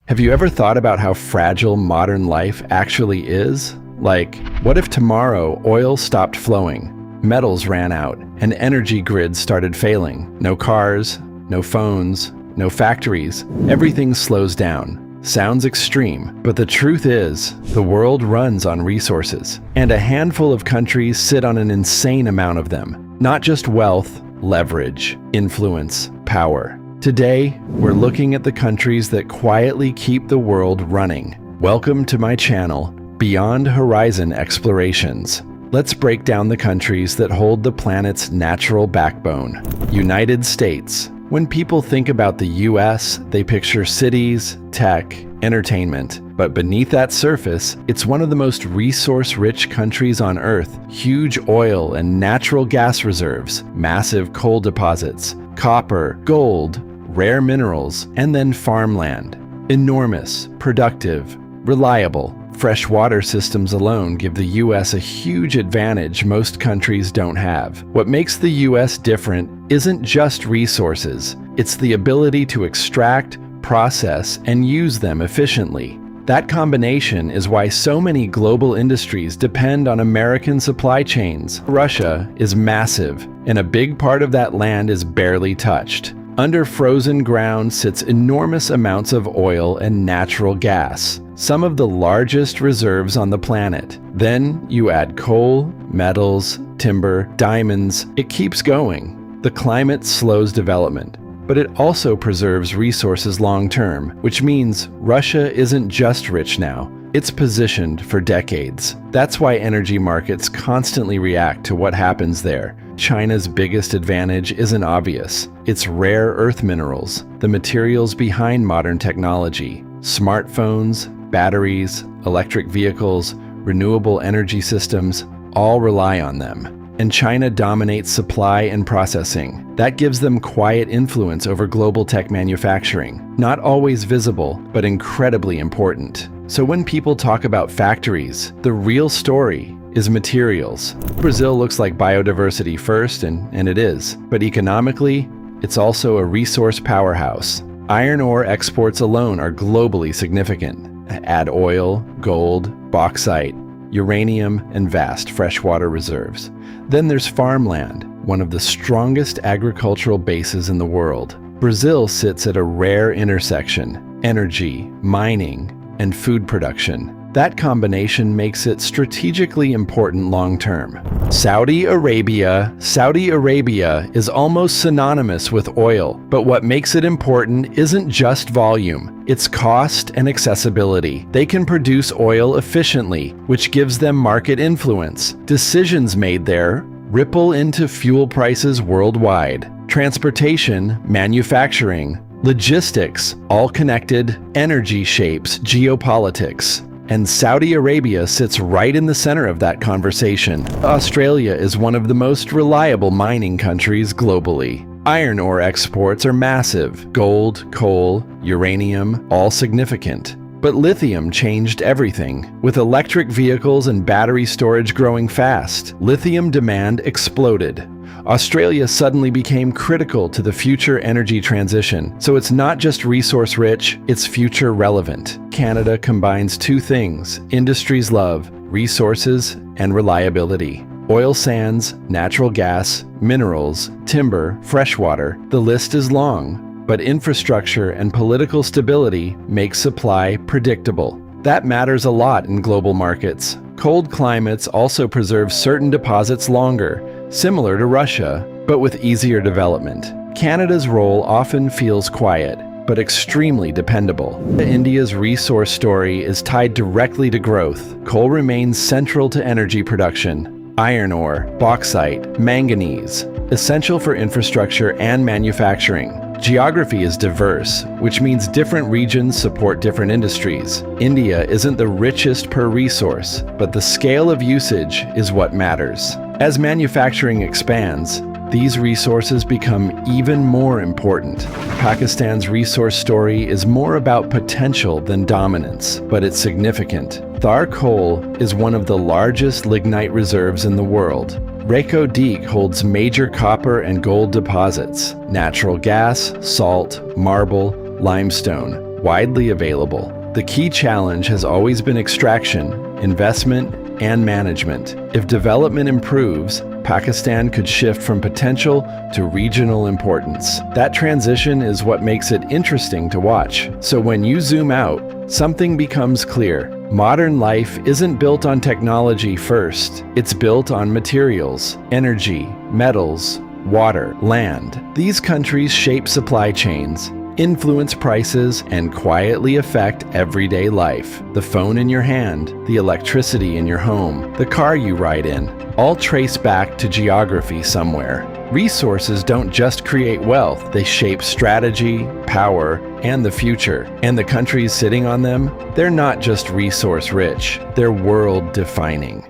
Have you ever thought about how fragile modern life actually is? Like, what if tomorrow oil stopped flowing, metals ran out, and energy grids started failing? No cars, no phones, no factories. Everything slows down. Sounds extreme, but the truth is, the world runs on resources, and a handful of countries sit on an insane amount of them. Not just wealth, leverage, influence, power. Today, we're looking at the countries that quietly keep the world running. Welcome to my channel, Beyond Horizon Explorations. Let's break down the countries that hold the planet's natural backbone. United States. When people think about the US, they picture cities, tech, entertainment. But beneath that surface, it's one of the most resource-rich countries on Earth. Huge oil and natural gas reserves, massive coal deposits, copper, gold, rare minerals, and then farmland. Enormous, productive, reliable. Fresh water systems alone give the US a huge advantage most countries don't have. What makes the US different isn't just resources, it's the ability to extract, process, and use them efficiently. That combination is why so many global industries depend on American supply chains. Russia is massive, and a big part of that land is barely touched. Under frozen ground sits enormous amounts of oil and natural gas, some of the largest reserves on the planet. Then you add coal, metals, timber, diamonds. It keeps going. The climate slows development, but it also preserves resources long-term, which means Russia isn't just rich now, it's positioned for decades. That's why energy markets constantly react to what happens there. China's biggest advantage isn't obvious. It's rare earth minerals, the materials behind modern technology. Smartphones, batteries, electric vehicles, renewable energy systems, all rely on them. And China dominates supply and processing. That gives them quiet influence over global tech manufacturing. Not always visible, but incredibly important. So when people talk about factories, the real story is materials. Brazil looks like biodiversity first, and it is. But economically, it's also a resource powerhouse. Iron ore exports alone are globally significant. Add oil, gold, bauxite, uranium, and vast freshwater reserves. Then there's farmland, one of the strongest agricultural bases in the world. Brazil sits at a rare intersection: energy, mining, and food production. That combination makes it strategically important long-term. Saudi Arabia is almost synonymous with oil, but what makes it important isn't just volume, it's cost and accessibility. They can produce oil efficiently, which gives them market influence. Decisions made there ripple into fuel prices worldwide. Transportation, manufacturing, logistics, all connected. Energy shapes geopolitics. And Saudi Arabia sits right in the center of that conversation. Australia is one of the most reliable mining countries globally. Iron ore exports are massive. Gold, coal, uranium, all significant. But lithium changed everything. With electric vehicles and battery storage growing fast, lithium demand exploded. Australia suddenly became critical to the future energy transition. So it's not just resource-rich, it's future-relevant. Canada combines two things industries love: resources and reliability. Oil sands, natural gas, minerals, timber, freshwater. The list is long. But infrastructure and political stability make supply predictable. That matters a lot in global markets. Cold climates also preserve certain deposits longer, similar to Russia, but with easier development. Canada's role often feels quiet, but extremely dependable. India's resource story is tied directly to growth. Coal remains central to energy production. Iron ore, bauxite, manganese, essential for infrastructure and manufacturing. Geography is diverse, which means different regions support different industries. India isn't the richest per resource, but the scale of usage is what matters. As manufacturing expands, these resources become even more important. Pakistan's resource story is more about potential than dominance, but it's significant. Thar coal is one of the largest lignite reserves in the world. Reko Diq holds major copper and gold deposits, natural gas, salt, marble, limestone. widely available. The key challenge has always been extraction, investment, and management. If development improves, Pakistan could shift from potential to regional importance. That transition is what makes it interesting to watch. So when you zoom out, something becomes clear. Modern life isn't built on technology first. It's built on materials, energy, metals, water, land. These countries shape supply chains, influence prices, and quietly affect everyday life. The phone in your hand, the electricity in your home, the car you ride in, all trace back to geography somewhere. Resources don't just create wealth, they shape strategy, power, and the future. And the countries sitting on them, they're not just resource rich, they're world defining.